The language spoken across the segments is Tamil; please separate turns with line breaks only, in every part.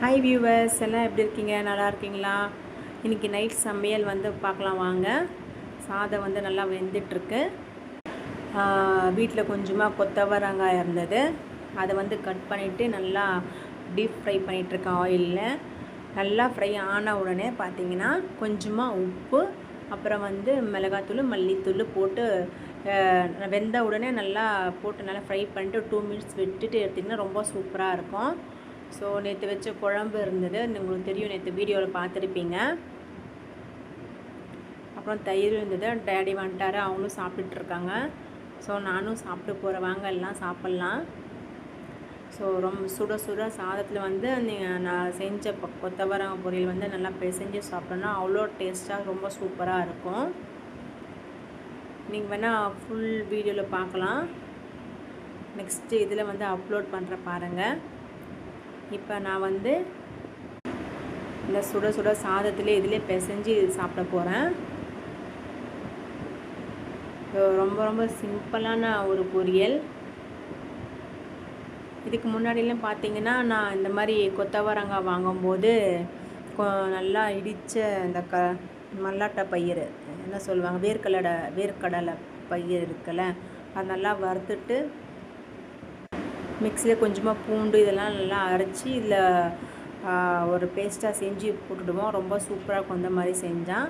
ஹாய் வியூவர்ஸ், எல்லாம் எப்படி இருக்கீங்க? நல்லா இருக்கீங்களா? இன்றைக்கி நைட் சமையல் பார்க்கலாம் வாங்க. சாதம் நல்லா வெந்துட்டுருக்கு. வீட்டில் கொஞ்சமாக கொத்தவரங்காய் இருந்தது. அதை கட் பண்ணிவிட்டு நல்லா டீப் ஃப்ரை பண்ணிகிட்ருக்கேன் ஆயிலில். நல்லா ஃப்ரை ஆன உடனே பார்த்திங்கன்னா கொஞ்சமாக உப்பு, அப்புறம் மிளகாத்தூள், மல்லித்தூள் போட்டு வெந்த உடனே நல்லா போட்டு நல்லா ஃப்ரை பண்ணிட்டு 2 மினிட்ஸ் விட்டுட்டு எடுத்திங்கன்னா ரொம்ப சூப்பராக இருக்கும். ஸோ நேற்று வச்ச குழம்பு இருந்தது, உங்களுக்கு தெரியும், நேற்று வீடியோவில் பார்த்துருப்பீங்க. அப்புறம் தயிர் இருந்தது. டேடி வந்துட்டார், அவங்களும் சாப்பிட்டுட்ருக்காங்க. ஸோ நானும் சாப்பிட்டு போகிறேன், வாங்க எல்லாம் சாப்பிட்லாம். ஸோ ரொம்ப சுட சுட சாதத்தில் நான் செஞ்ச கொத்தவரங்காய் பொரியல் நல்லா பிசைஞ்சு சாப்பிட்டோன்னா அவ்வளோ டேஸ்ட்டாக ரொம்ப சூப்பராக இருக்கும். நீங்கள் வேணால் ஃபுல் வீடியோவில் பார்க்கலாம். நெக்ஸ்ட்டு இதில் அப்லோட் பண்ணுற பாருங்கள். இப்போ நான் இந்த சுட சுட சாதத்துலேயே இதிலே பிசைஞ்சு சாப்பிட போகிறேன். ரொம்ப ரொம்ப சிம்பிளான ஒரு பொரியல். இதுக்கு முன்னாடிலாம் பார்த்திங்கன்னா நான் இந்த மாதிரி கொத்தவரங்காய் வாங்கும்போது நல்லா இடித்த இந்த மல்லாட்டை பயிர் என்ன சொல்லுவாங்க, வேர்க்கடலை பயிர் இருக்குல்ல, அது நல்லா வறுத்துட்டு மிக்சியில் கொஞ்சமாக பூண்டு இதெல்லாம் நல்லா அரைச்சி இதில் ஒரு பேஸ்ட்டாக செஞ்சு போட்டுடுவோம். ரொம்ப சூப்பராக இருக்கும் அந்த மாதிரி செஞ்சால்.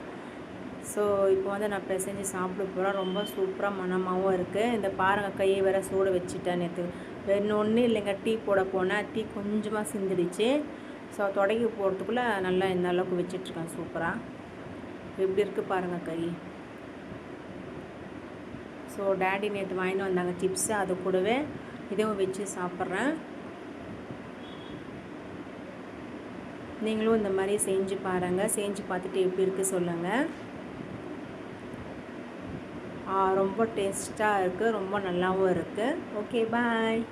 ஸோ இப்போ நான் பிசைஞ்சு சாப்பிட போகிறேன். ரொம்ப சூப்பராக மணமாகவும் இருக்குது. இந்த பாருங்கள், கையை வேறு சூட வச்சுட்டேன். நேற்று ஒன்றும் இல்லைங்க, டீ போட போனேன், டீ கொஞ்சமாக சிந்திடுச்சு. ஸோ தொடங்கி போகிறதுக்குள்ளே நல்லா இந்த அளவுக்கு வச்சிட்ருக்கேன். சூப்பராக எப்படி இருக்குது பாருங்கள் கை. ஸோ டேடி நேற்று வாங்கிட்டு வந்தாங்க சிப்ஸு, அது கூடவே இதுவும் வச்சு சாப்பிட்றேன். நீங்களும் இந்த மாதிரி செஞ்சு பாருங்கள். செஞ்சு பார்த்துட்டு எப்படி இருக்குது சொல்லுங்கள். ரொம்ப டேஸ்ட்டாக இருக்குது, ரொம்ப நல்லாவும் இருக்குது. ஓகே, பாய்.